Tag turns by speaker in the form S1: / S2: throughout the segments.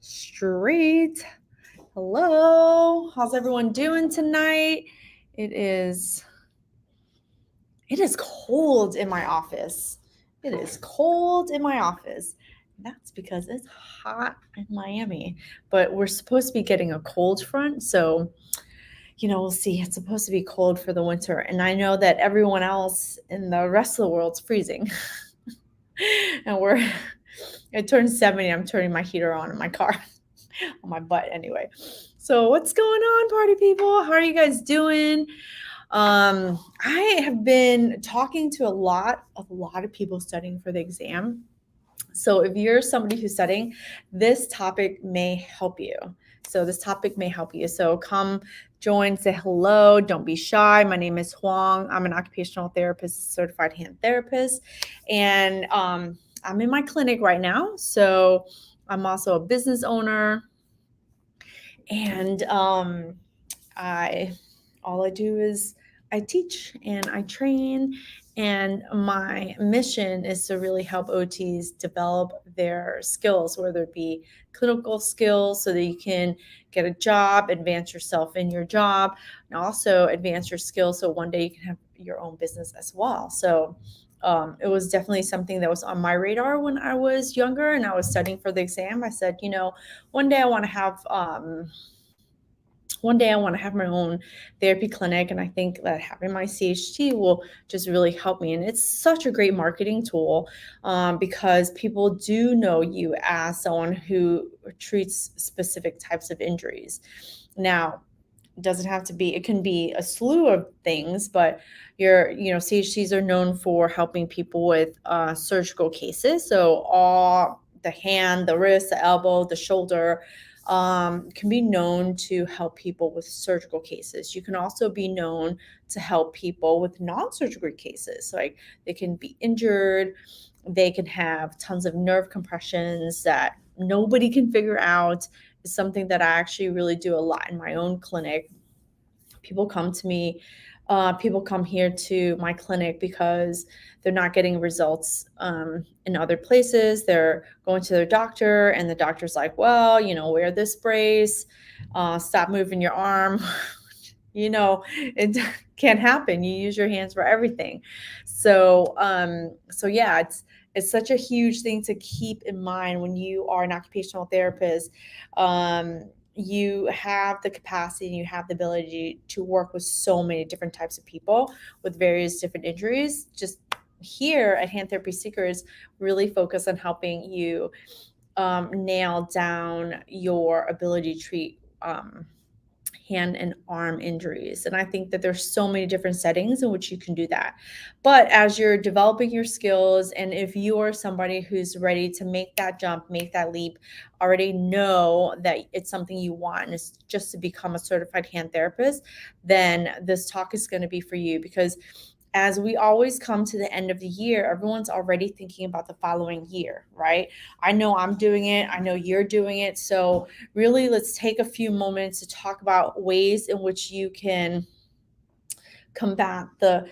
S1: Straight. Hello. How's everyone doing tonight? It is cold in my office. It is cold in my office. That's because it's hot in Miami. But we're supposed to be getting a cold front, so we'll see. It's supposed to be cold for the winter, and I know that everyone else in the rest of the world's freezing. and it turns 70, I'm turning my heater on in my car. On my butt anyway. So what's going on, party people? How are you guys doing? I have been talking to a lot of people studying for the exam. So if you're somebody who's studying, this topic may help you. So come join, say hello, don't be shy. My name is Huang. I'm an occupational therapist, certified hand therapist, and I'm in my clinic right now. So I'm also a business owner, and all I do is I teach and I train, and my mission is to really help OTs develop their skills, whether it be clinical skills so that you can get a job, advance yourself in your job, and also advance your skills so one day you can have your own business as well. So it was definitely something that was on my radar when I was younger and I was studying for the exam. I said, one day I want to have my own therapy clinic, and I think that having my CHT will just really help me. And it's such a great marketing tool because people do know you as someone who treats specific types of injuries. Now, it doesn't have to be, it can be a slew of things, but CHTs are known for helping people with surgical cases. So all the hand, the wrist, the elbow, the shoulder, can be known to help people with surgical cases. You can also be known to help people with non-surgical cases. Like they can be injured, they can have tons of nerve compressions that nobody can figure out. It's something that I actually really do a lot in my own clinic. People come to me, people come here to my clinic because they're not getting results in other places. They're going to their doctor, and the doctor's like, well, wear this brace, stop moving your arm. It can't happen. You use your hands for everything. So yeah, it's such a huge thing to keep in mind when you are an occupational therapist. You have the capacity and you have the ability to work with so many different types of people with various different injuries. Just here at Hand Therapy Seekers, really focus on helping you nail down your ability to treat hand and arm injuries. And I think that there's so many different settings in which you can do that. But as you're developing your skills, and if you are somebody who's ready to make that jump, make that leap, already know that it's something you want and it's just to become a certified hand therapist, then this talk is going to be for you. Because as we always come to the end of the year, everyone's already thinking about the following year, right? I know I'm doing it. I know you're doing it. So really, let's take a few moments to talk about ways in which you can combat the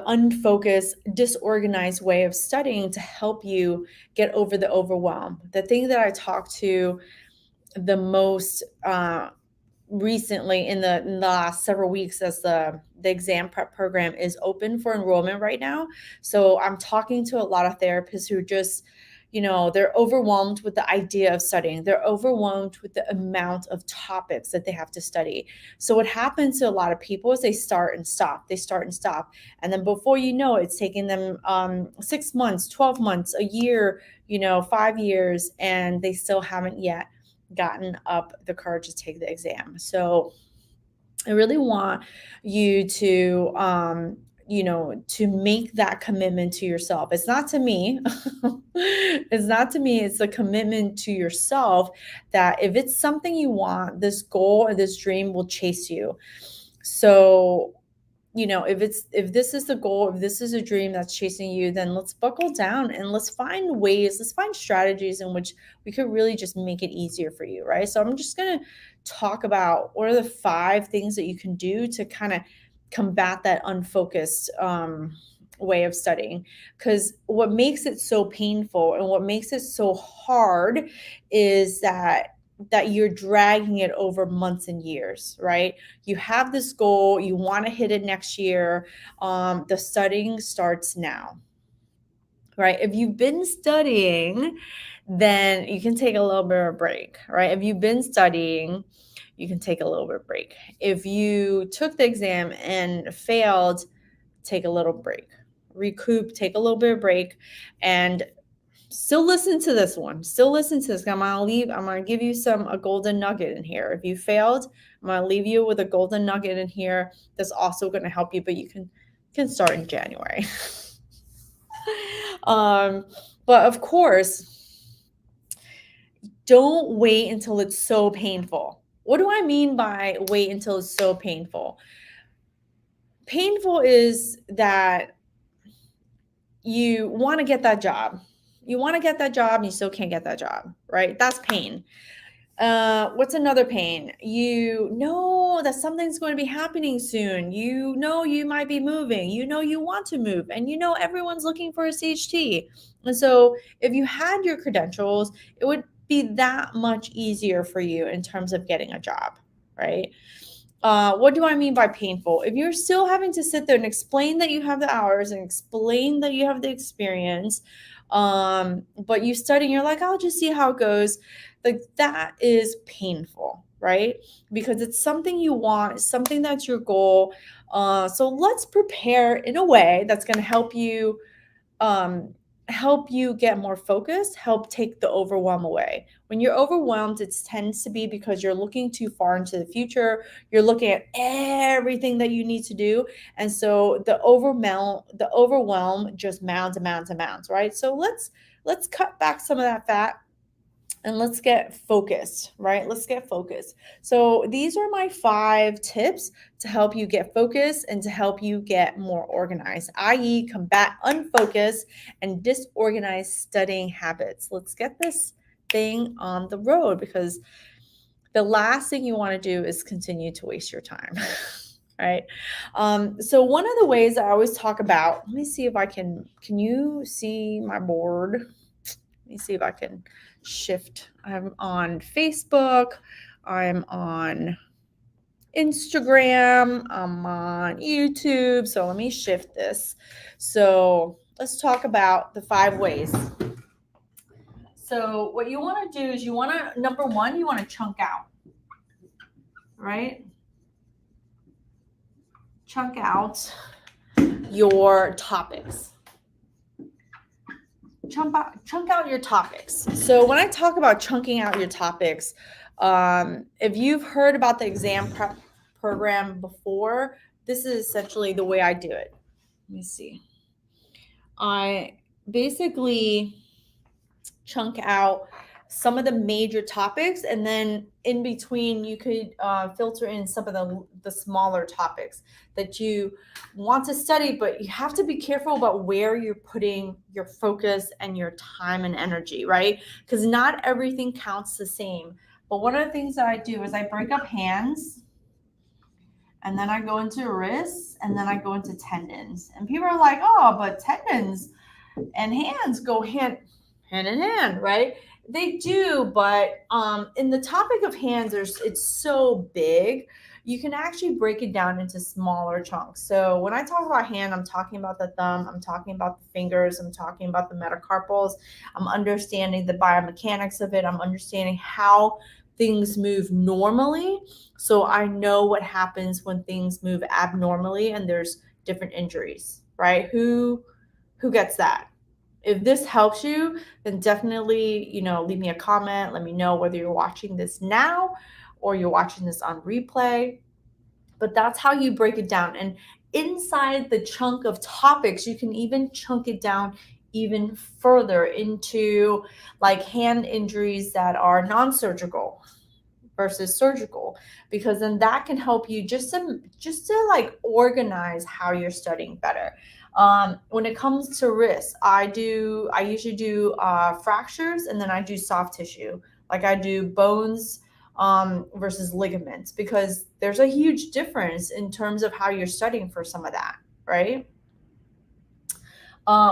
S1: unfocused, disorganized way of studying to help you get over the overwhelm. The thing that I talk to the most recently in the last several weeks, as the exam prep program is open for enrollment right now. So I'm talking to a lot of therapists who just, they're overwhelmed with the idea of studying. They're overwhelmed with the amount of topics that they have to study. So what happens to a lot of people is they start and stop. And then before you know it, it's taking them 6 months, 12 months, a year, 5 years, and they still haven't yet gotten up the courage to take the exam. So I really want you to to make that commitment to yourself. It's not to me. It's a commitment to yourself that if it's something you want, this goal or this dream will chase you. So if this is the goal, if this is a dream that's chasing you, then let's buckle down and let's find strategies in which we could really just make it easier for you, right? So I'm just going to talk about what are the 5 things that you can do to kind of combat that unfocused way of studying, because what makes it so painful and what makes it so hard is that you're dragging it over months and years, right? You have this goal, you want to hit it next year. The studying starts now, right? If you've been studying, then you can take a little bit of a break, right? If you've been studying, you can take a little bit of break. If you took the exam and failed, take a little break, recoup, take a little bit of break, and still listen to this one. Still listen to this. I'm gonna give you a golden nugget in here. If you failed, I'm gonna leave you with a golden nugget in here that's also gonna help you, but you can start in January. um, but of course, don't wait until it's so painful. What do I mean by wait until it's so painful? Painful is that you want to get that job. You want to get that job and you still can't get that job, right? That's pain. What's another pain? You know that something's going to be happening soon. You know you might be moving. You know you want to move, and you know everyone's looking for a CHT. And so, if you had your credentials, it would be that much easier for you in terms of getting a job, right? What do I mean by painful? If you're still having to sit there and explain that you have the hours and explain that you have the experience, but you study and you're like, I'll just see how it goes. Like that is painful, right? Because it's something you want, something that's your goal. So let's prepare in a way that's going to um, help you get more focused, help take the overwhelm away. When you're overwhelmed, it tends to be because you're looking too far into the future. You're looking at everything that you need to do. And so the overwhelm just mounds and mounds and mounds, right? So let's cut back some of that fat and let's get focused, right? Let's get focused. So these are my 5 tips to help you get focused and to help you get more organized, i.e., combat unfocused and disorganized studying habits. Let's get this thing on the road, because the last thing you want to do is continue to waste your time. Right. So one of the ways I always talk about, let me see if I can you see my board? Let me see if I can shift. I'm on Facebook. I'm on Instagram. I'm on YouTube. So let me shift this. So let's talk about the 5 ways. So what you want to do is number 1, you want to chunk out, right? Chunk out your topics. Chunk out your topics. So when I talk about chunking out your topics, if you've heard about the exam prep program before, this is essentially the way I do it. Let me see. I basically chunk out some of the major topics, and then in between you could filter in some of the smaller topics that you want to study, but you have to be careful about where you're putting your focus and your time and energy, right? Because not everything counts the same. But one of the things that I do is I break up hands, and then I go into wrists, and then I go into tendons. And people are like, oh, but tendons and hands go hand in hand, right? They do, but in the topic of hands, it's so big. You can actually break it down into smaller chunks. So when I talk about hand, I'm talking about the thumb, I'm talking about the fingers, I'm talking about the metacarpals. I'm understanding the biomechanics of it. I'm understanding how things move normally. So I know what happens when things move abnormally and there's different injuries, right? Who gets that? If this helps you, then definitely, leave me a comment. Let me know whether you're watching this now or you're watching this on replay. But that's how you break it down. And inside the chunk of topics, you can even chunk it down even further into like hand injuries that are non-surgical versus surgical, because then that can help you just to like organize how you're studying better. When it comes to wrists, I usually do fractures, and then I do soft tissue. Like I do bones versus ligaments, because there's a huge difference in terms of how you're studying for some of that, right?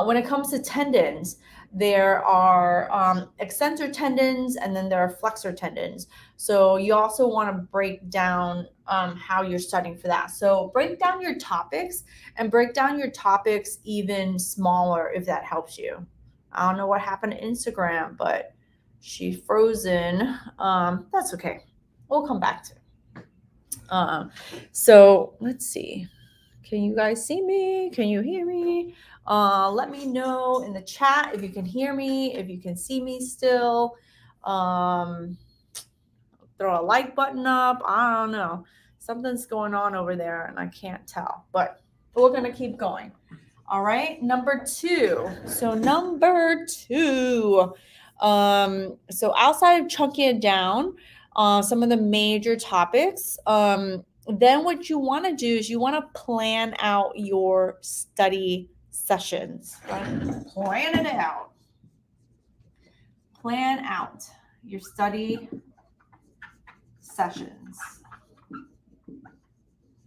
S1: When it comes to tendons, there are extensor tendons and then there are flexor tendons. So you also want to break down how you're studying for that. So break down your topics and break down your topics even smaller if that helps you. I don't know what happened to Instagram, but she frozen. That's okay. We'll come back to it. So let's see. Can you guys see me? Can you hear me? Let me know in the chat if you can hear me, if you can see me still. Throw a like button up. I don't know. Something's going on over there and I can't tell, but we're going to keep going. All right. Number 2. So number 2. So outside of chunking it down, some of the major topics, then what you want to do is you want to plan out your study sessions. Right? Plan it out. Plan out your study sessions. All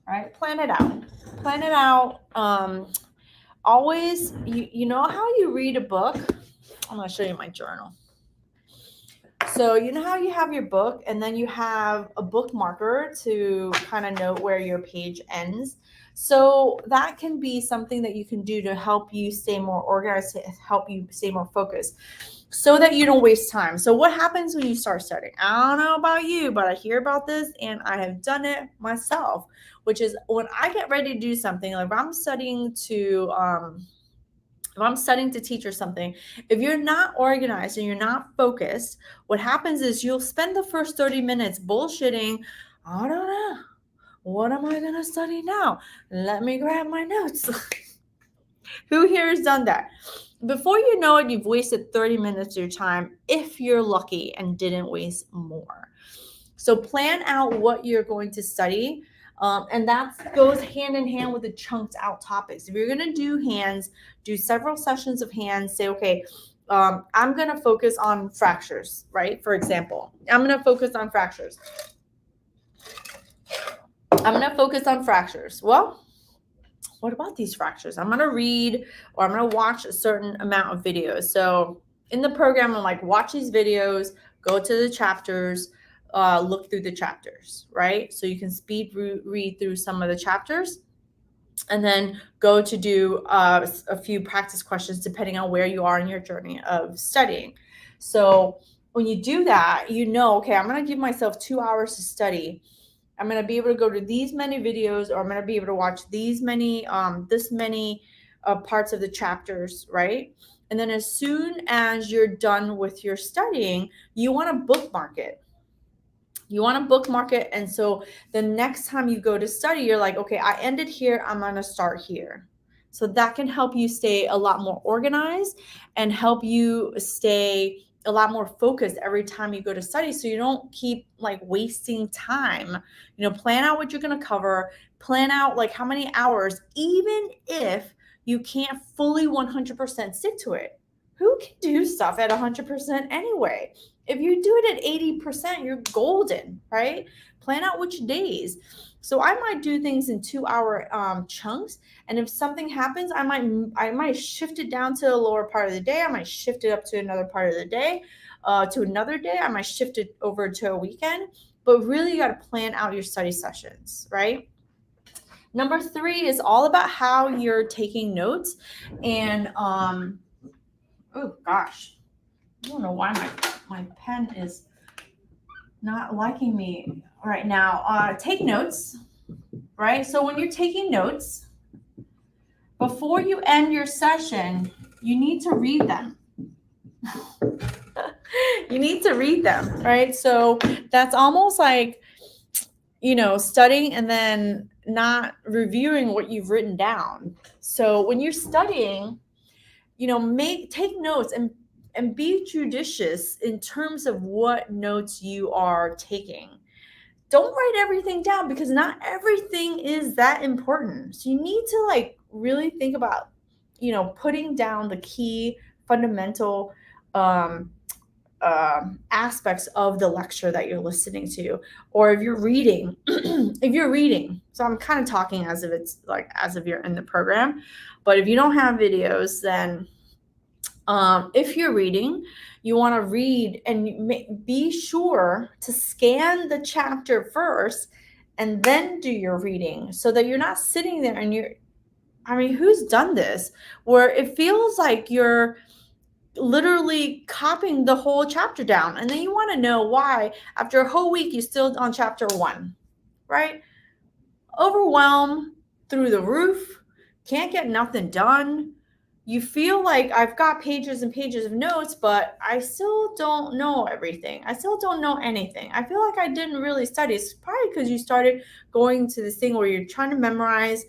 S1: right? Plan it out. Plan it out. Always, you know how you read a book? I'm going to show you my journal. So you know how you have your book and then you have a bookmarker to kind of note where your page ends. So that can be something that you can do to help you stay more organized, to help you stay more focused so that you don't waste time. So what happens when you start studying? I don't know about you, but I hear about this and I have done it myself, which is when I get ready to do something, like if I'm studying to teach or something, if you're not organized and you're not focused, what happens is you'll spend the first 30 minutes bullshitting. I don't know. What am I going to study now? Let me grab my notes. Who here has done that? Before you know it, you've wasted 30 minutes of your time if you're lucky and didn't waste more. So plan out what you're going to study. And that goes hand in hand with the chunked out topics. If you're going to do hands, do several sessions of hands. Say, okay, I'm going to focus on fractures, right? For example, I'm going to focus on fractures. Well, what about these fractures? I'm going to read or I'm going to watch a certain amount of videos. So in the program, I'm like, watch these videos, go to the chapters, look through the chapters, right? So you can speed read through some of the chapters and then go to do a few practice questions depending on where you are in your journey of studying. So when you do that, you know, okay, I'm going to give myself 2 hours to study. I'm going to be able to go to these many videos, or I'm going to be able to watch these many, this many parts of the chapters, right? And then as soon as you're done with your studying, you want to bookmark it. And so the next time you go to study, you're like, okay, I ended here. I'm going to start here. So that can help you stay a lot more organized and help you stay a lot more focused every time you go to study, so you don't keep like wasting time. Plan out what you're going to cover, plan out like how many hours, even if you can't fully 100% stick to it. Who can do stuff at 100% anyway? If you do it at 80%, you're golden, right? Plan out which days. So I might do things in 2-hour chunks, and if something happens, I might shift it down to the lower part of the day. I might shift it up to another part of the day, to another day. I might shift it over to a weekend. But really, you got to plan out your study sessions, right? Number 3 is all about how you're taking notes. And oh gosh, I don't know why my pen is not liking me right now. Take notes, right? So when you're taking notes, before you end your session, you need to read them. You need to read them, right? So that's almost like, studying and then not reviewing what you've written down. So when you're studying, take notes and be judicious in terms of what notes you are taking. Don't write everything down because not everything is that important. So you need to really think about, putting down the key fundamental aspects of the lecture that you're listening to, or if you're reading. If you're reading, so I'm kind of talking as if it's like as if you're in the program, but if you don't have videos, then if you're reading, you want to read and be sure to scan the chapter first and then do your reading, so that you're not sitting there and who's done this where it feels like you're literally copying the whole chapter down, and then you want to know why after a whole week you're still on chapter 1, right? Overwhelmed through the roof, can't get nothing done. You feel like I've got pages and pages of notes, but I still don't know everything. I still don't know anything. I feel like I didn't really study. It's probably because you started going to this thing where you're trying to memorize,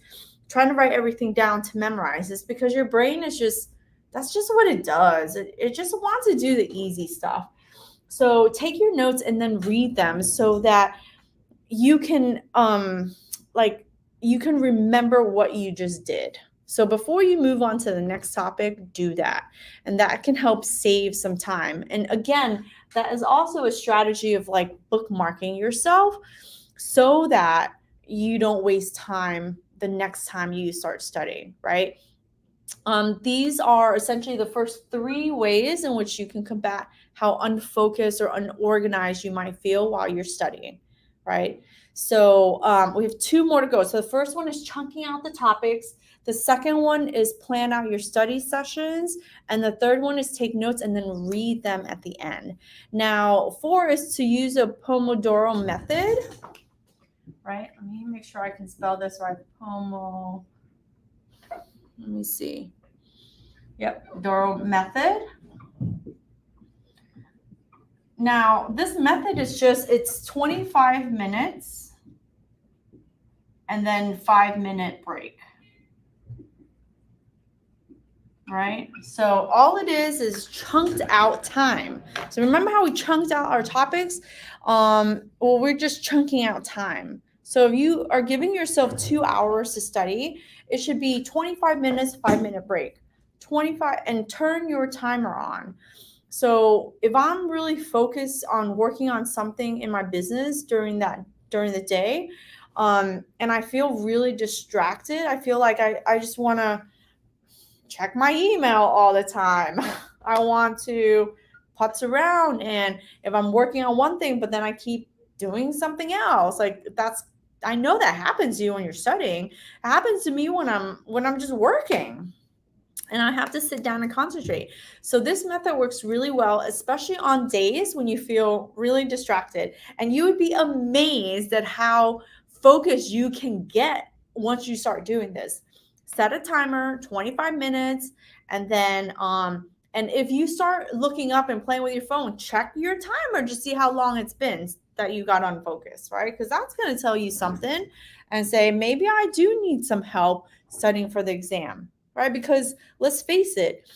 S1: trying to write everything down to memorize. It's because your brain is that's just what it does. It just wants to do the easy stuff. So take your notes and then read them so that you can you can remember what you just did. So before you move on to the next topic, do that. And that can help save some time. And again, that is also a strategy of like bookmarking yourself so that you don't waste time the next time you start studying, right? These are essentially the first 3 ways in which you can combat how unfocused or unorganized you might feel while you're studying, right? So we have 2 more to go. So the first one is chunking out the topics. The second one is plan out your study sessions. And the third one is take notes and then read them at the end. Now, 4 is to use a Pomodoro method, right? Let me make sure I can spell this right. Let me see. Yep, Doro method. Now, this method is it's 25 minutes and then 5-minute break. Right? So all it is chunked out time. So remember how we chunked out our topics? Well, we're just chunking out time. So if you are giving yourself 2 hours to study, it should be 25 minutes, 5-minute break. 25, and turn your timer on. So if I'm really focused on working on something in my business during the day, and I feel really distracted, I feel like I just want to check my email all the time. I want to putz around, and if I'm working on one thing, but then I keep doing something else, like I know that happens to you when you're studying. It happens to me when I'm just working and I have to sit down and concentrate. So this method works really well, especially on days when you feel really distracted. And you would be amazed at how focused you can get once you start doing this. Set a timer, 25 minutes, and then and if you start looking up and playing with your phone, check your timer to see how long it's been that you got unfocused, right? Because that's going to tell you something and say, maybe I do need some help studying for the exam, right? Because let's face it,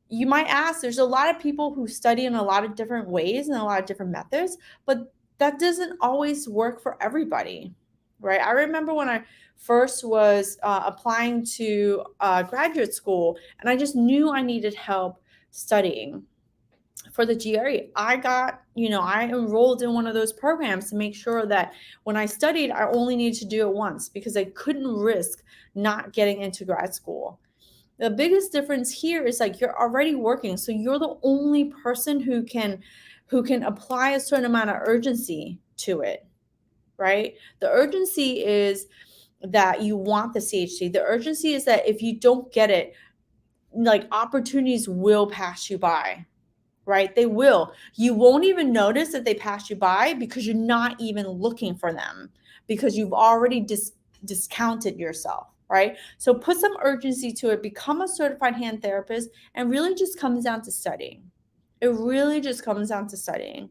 S1: you might ask, there's a lot of people who study in a lot of different ways and a lot of different methods, but that doesn't always work for everybody, right? I remember when I first was applying to graduate school, and I just knew I needed help studying for the GRE. I enrolled in one of those programs to make sure that when I studied, I only needed to do it once because I couldn't risk not getting into grad school. The biggest difference here is like you're already working, so you're the only person who can apply a certain amount of urgency to it, right? The urgency is that you want the CHC. The urgency is that if you don't get it, like opportunities will pass you by, right? They will. You won't even notice that they pass you by because you're not even looking for them, because you've already discounted yourself, right? So put some urgency to it, become a certified hand therapist, and really just comes down to studying. It really just comes down to studying.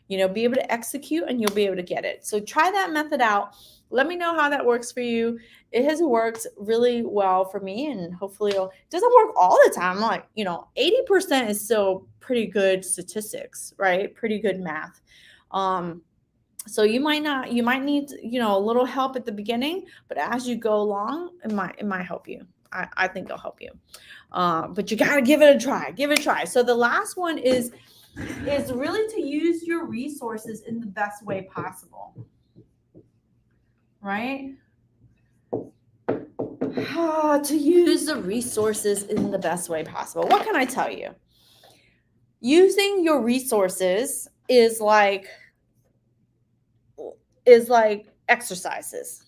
S1: Be able to execute and you'll be able to get it. So try that method out. Let me know how that works for you. It has worked really well for me, and hopefully it doesn't work all the time. Like, 80% is still pretty good statistics, right? Pretty good math. So you might need, a little help at the beginning, but as you go along, it might help you. I think it'll help you. But you got to give it a try. So the last one is is really to use your resources in the best way possible, right? To use the resources in the best way possible. What can I tell you? Using your resources is like exercises.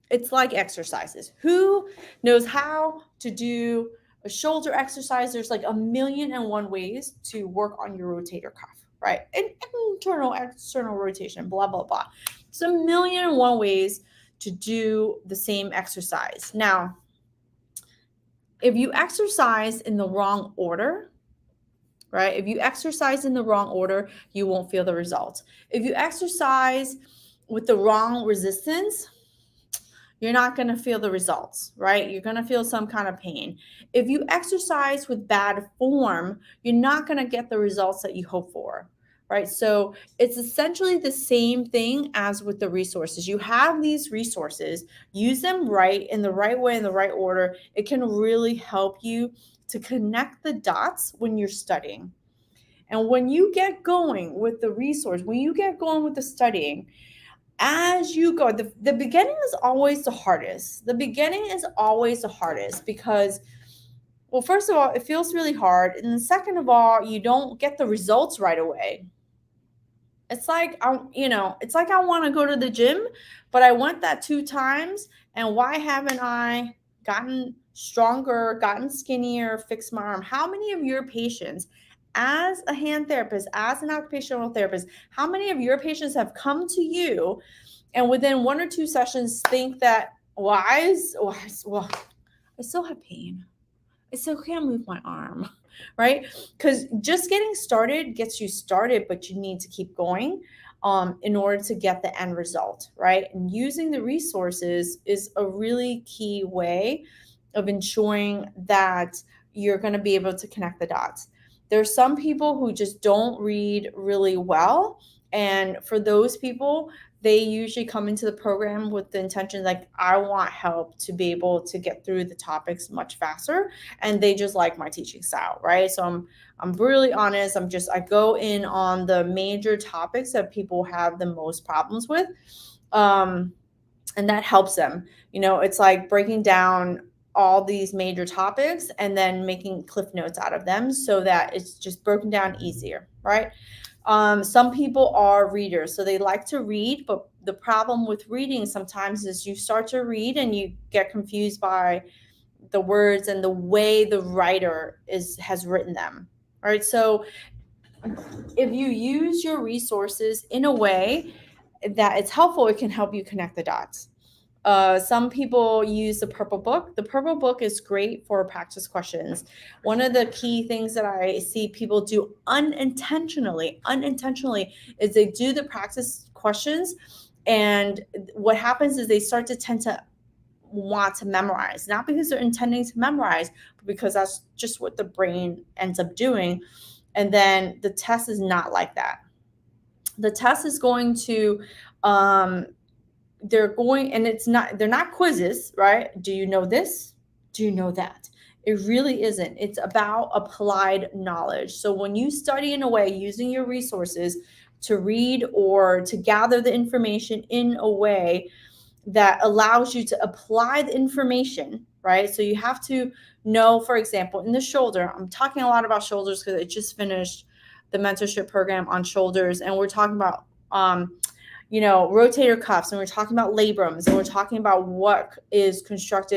S1: It's like exercises. Who knows how to do a shoulder exercise? There's like 1,000,001 ways to work on your rotator cuff, right? And internal, external rotation, blah, blah, blah. It's 1,000,001 ways to do the same exercise. Now, if you exercise in the wrong order, right? If you exercise in the wrong order, you won't feel the results. If you exercise with the wrong resistance, you're not going to feel the results, right? You're going to feel some kind of pain. If you exercise with bad form, you're not going to get the results that you hope for, right? So it's essentially the same thing as with the resources. You have these resources, use them right in the right way, in the right order. It can really help you to connect the dots when you're studying. And when you get going with the resource, when you get going with the studying, as you go, the beginning is always the hardest. The beginning is always the hardest because, well, first of all, it feels really hard. And then second of all, you don't get the results right away. It's like, it's like I want to go to the gym, but I went that 2 times. And why haven't I gotten stronger, gotten skinnier, fixed my arm? How many of your patients, as a hand therapist, as an occupational therapist, how many of your patients have come to you and within 1 or 2 sessions think that, well, I still have pain. I still can't move my arm, right? Because just getting started gets you started, but you need to keep going in order to get the end result, right? And using the resources is a really key way of ensuring that you're going to be able to connect the dots. There's some people who just don't read really well. And for those people, they usually come into the program with the intention like, I want help to be able to get through the topics much faster, and they just like my teaching style, right? So I'm really honest. I go in on the major topics that people have the most problems with, and that helps them. It's like breaking down all these major topics and then making cliff notes out of them so that it's just broken down easier, right? Some people are readers, so they like to read, but the problem with reading sometimes is you start to read and you get confused by the words and the way the writer has written them. All right, so if you use your resources in a way that it's helpful, it can help you connect the dots. Some people use the purple book. The purple book is great for practice questions. One of the key things that I see people do unintentionally is they do the practice questions. And what happens is they start to tend to want to memorize, not because they're intending to memorize, but because that's just what the brain ends up doing. And then the test is not like that. The test is going to, they're not quizzes, right? Do you know this? Do you know that? It really isn't. It's about applied knowledge. So when you study in a way using your resources to read or to gather the information in a way that allows you to apply the information, right? So you have to know, for example, in the shoulder, I'm talking a lot about shoulders because I just finished the mentorship program on shoulders, and we're talking about rotator cuffs, and we're talking about labrums, and we're talking about what constructs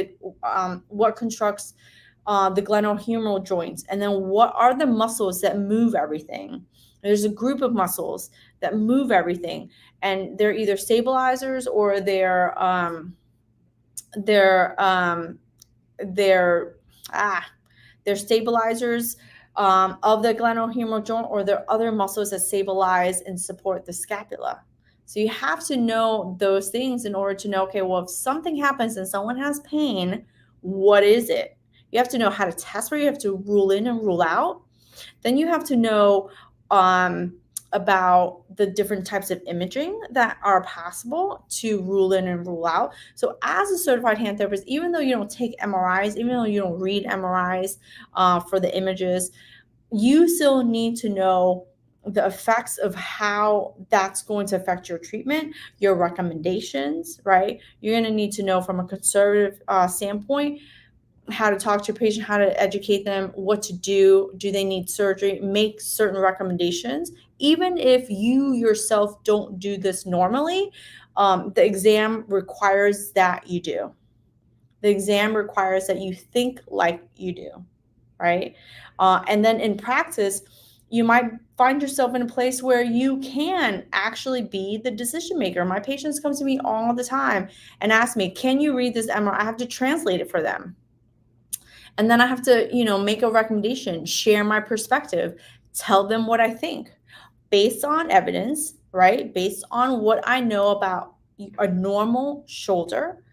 S1: the glenohumeral joints, and then what are the muscles that move everything. There's a group of muscles that move everything, and they're either stabilizers or they're stabilizers of the glenohumeral joint, or there are other muscles that stabilize and support the scapula. So you have to know those things in order to know, okay, well, if something happens and someone has pain, what is it? You have to know how to test where you have to rule in and rule out. Then you have to know about the different types of imaging that are possible to rule in and rule out. So as a certified hand therapist, even though you don't take MRIs, even though you don't read MRIs for the images, you still need to know the effects of how that's going to affect your treatment, your recommendations, right? You're going to need to know from a conservative standpoint how to talk to your patient, how to educate them, what to do they need surgery, make certain recommendations. Even if you yourself don't do this normally, the exam requires that you do. The exam requires that you think like you do, right? And then in practice, you might find yourself in a place where you can actually be the decision maker. My patients come to me all the time and ask me, can you read this MRI? I have to translate it for them. And then I have to, make a recommendation, share my perspective, tell them what I think based on evidence, right? Based on what I know about a normal shoulder,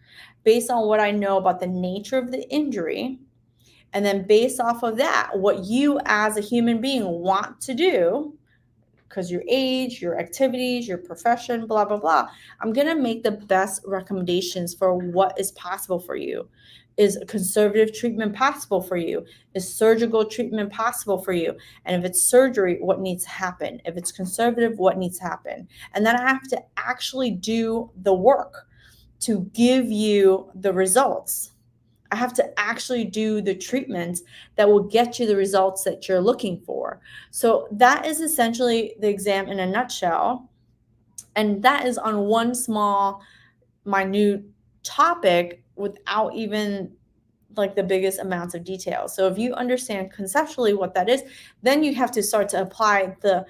S1: based on what I know about the nature of the injury, and then based off of that, what you as a human being want to do, because your age, your activities, your profession, blah, blah, blah. I'm going to make the best recommendations for what is possible for you. Is conservative treatment possible for you? Is surgical treatment possible for you? And if it's surgery, what needs to happen? If it's conservative, what needs to happen? And then I have to actually do the work to give you the results. I have to actually do the treatments that will get you the results that you're looking for. So that is essentially the exam in a nutshell. And that is on one small, minute topic without even like the biggest amounts of detail. So if you understand conceptually what that is, then you have to start to apply the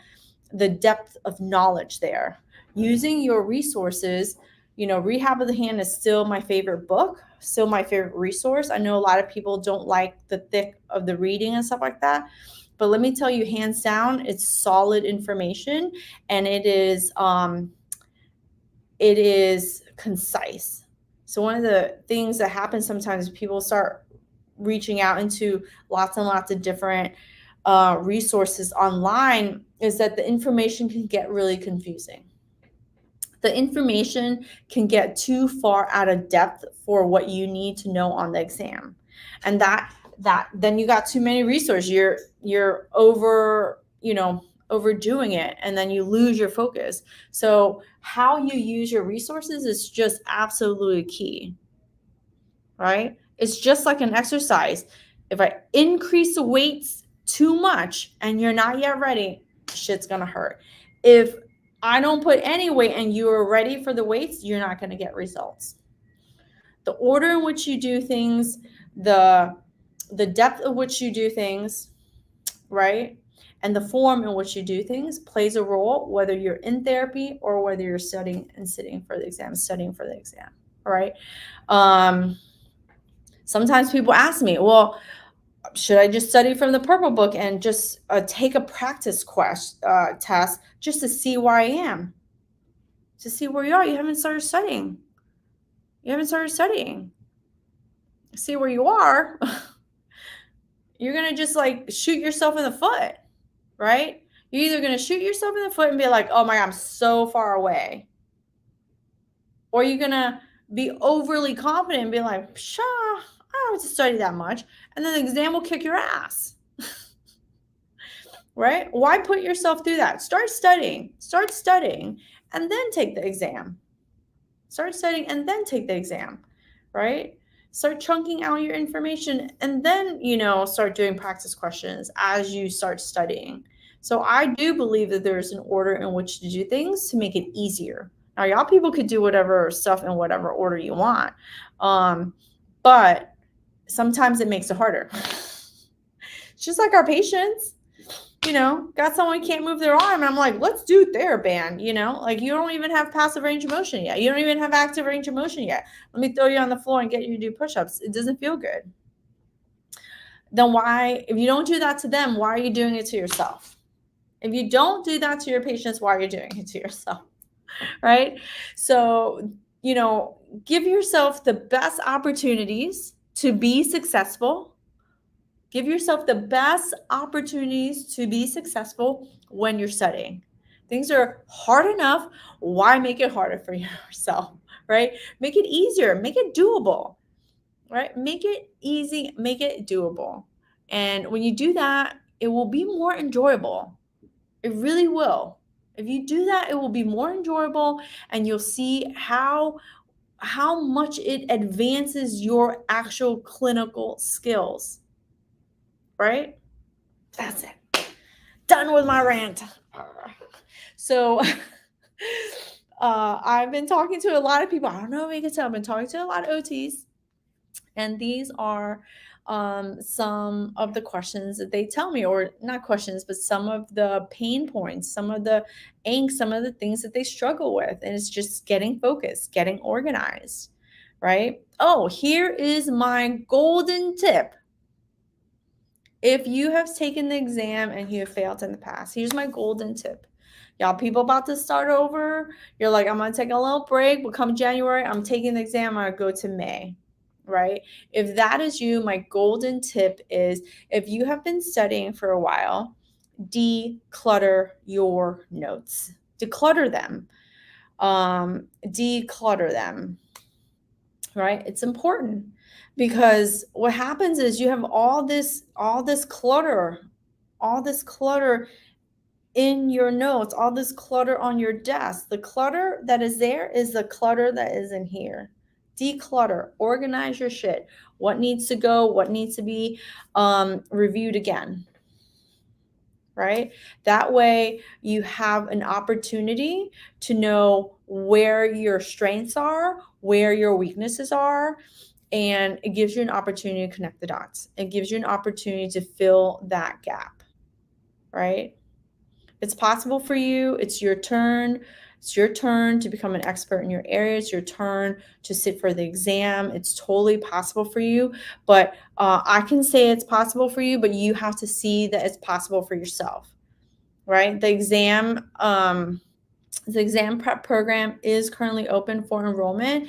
S1: depth of knowledge there. Using your resources, Rehab of the Hand is still my favorite book, still my favorite resource. I know a lot of people don't like the thick of the reading and stuff like that. But let me tell you, hands down, it's solid information, and it is concise. So one of the things that happens sometimes, people start reaching out into lots and lots of different resources online, is that the information can get really confusing. The information can get too far out of depth for what you need to know on the exam, and that then you got too many resources. You're overdoing it, and then you lose your focus. So how you use your resources is just absolutely key, right? It's just like an exercise. If I increase the weights too much and you're not yet ready, shit's gonna hurt. If I don't put any weight and you are ready for the weights, you're not going to get results. The order in which you do things, the depth of which you do things, right? And the form in which you do things plays a role, whether you're in therapy or whether you're studying and studying for the exam. All right. Sometimes people ask me, well, should I just study from the purple book and just take a practice test just to see where I am, to see where you are? You haven't started studying. See where you are. You're going to just like shoot yourself in the foot, right? You're either going to shoot yourself in the foot and be like, oh my God, I'm so far away. Or you're going to be overly confident and be like, sure, I don't have to study that much. And then the exam will kick your ass. Right? Why put yourself through that? Start studying, and then take the exam. Right? Start chunking out your information, and then, start doing practice questions as you start studying. So I do believe that there's an order in which to do things to make it easier. Now, y'all people could do whatever stuff in whatever order you want. But sometimes it makes it harder. It's just like our patients. Got someone who can't move their arm, and I'm like, let's do TheraBand, like you don't even have passive range of motion yet. You don't even have active range of motion yet. Let me throw you on the floor and get you to do push-ups. It doesn't feel good. Then why, if you don't do that to them, why are you doing it to yourself? If you don't do that to your patients, why are you doing it to yourself? Right? So, give yourself the best opportunities to be successful. Give yourself the best opportunities to be successful when you're studying. Things are hard enough. Why make it harder for yourself, right? Make it easier. Make it doable, right? Make it easy. Make it doable. And when you do that, it will be more enjoyable. It really will. If you do that, it will be more enjoyable, and you'll see how much it advances your actual clinical skills, right? That's it. Done with my rant. So I've been talking to a lot of people. I don't know if you can tell, I've been talking to a lot of OTs, and these are some of the questions that they tell me, or not questions, but some of the pain points, some of the angst, some of the things that they struggle with. And it's just getting focused, getting organized, right? Oh, here is my golden tip. If you have taken the exam and you have failed in the past, here's my golden tip. Y'all, people about to start over. You're like, I'm going to take a little break, but come January, I'm taking the exam. I'm going to go to May, right? If that is you, my golden tip is, if you have been studying for a while, declutter your notes. Declutter them. Declutter them, right? It's important, because what happens is you have all this clutter, all this clutter in your notes, all this clutter on your desk. The clutter that is there is the clutter that is in here. Declutter, organize your shit. What needs to go, what needs to be reviewed again, right? That way you have an opportunity to know where your strengths are, where your weaknesses are, and it gives you an opportunity to connect the dots. It gives you an opportunity to fill that gap, right? It's possible for you. It's your turn. It's your turn to become an expert in your area. It's your turn to sit for the exam. It's totally possible for you. But I can say it's possible for you, but you have to see that it's possible for yourself, right? The exam prep program is currently open for enrollment.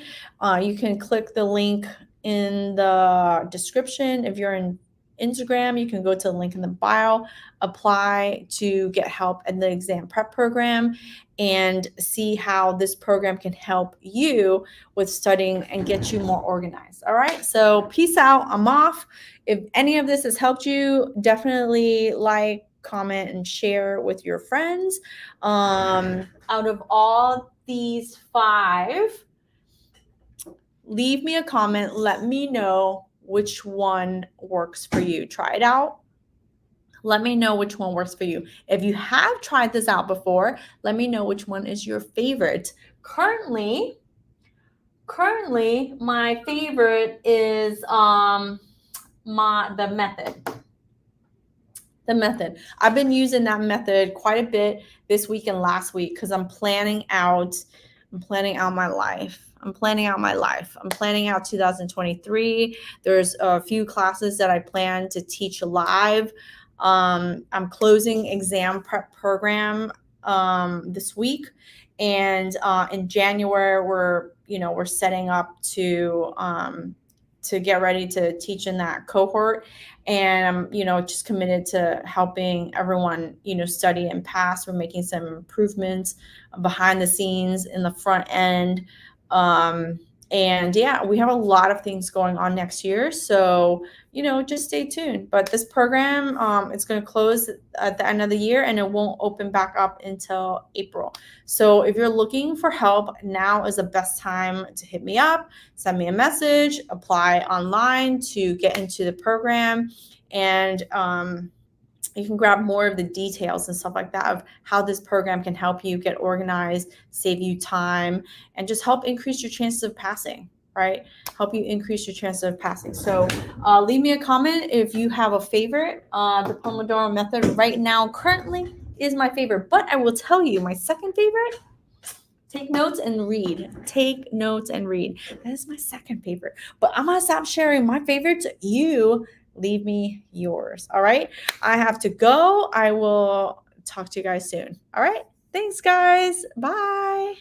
S1: You can click the link in the description. If you're in Instagram, you can go to the link in the bio, apply to get help in the exam prep program, and see how this program can help you with studying and get you more organized. All right. So peace out. I'm off. If any of this has helped you, definitely like, comment, and share with your friends. Out of all these 5, leave me a comment. Let me know which one works for you. Try it out. Let me know which one works for you. If you have tried this out before, let me know which one is your favorite. Currently, my favorite is the method. The method. I've been using that method quite a bit this week and last week, because I'm planning out my life. I'm planning out 2023. There's a few classes that I plan to teach live. I'm closing exam prep program this week, and in January we're setting up to get ready to teach in that cohort. And I'm just committed to helping everyone study and pass. We're making some improvements behind the scenes, in the front end. And yeah, we have a lot of things going on next year, so just stay tuned. But this program, it's going to close at the end of the year, and it won't open back up until April. So if you're looking for help, now is the best time to hit me up, send me a message, apply online to get into the program. And you can grab more of the details and stuff like that of how this program can help you get organized, save you time, and just help increase your chances of passing, right? Help you increase your chances of passing. So leave me a comment if you have a favorite. The Pomodoro method right now currently is my favorite, but I will tell you my second favorite. Take notes and read. Take notes and read. That is my second favorite. But I'm going to stop sharing my favorites. You leave me yours. All right. I have to go. I will talk to you guys soon. All right. Thanks, guys. Bye.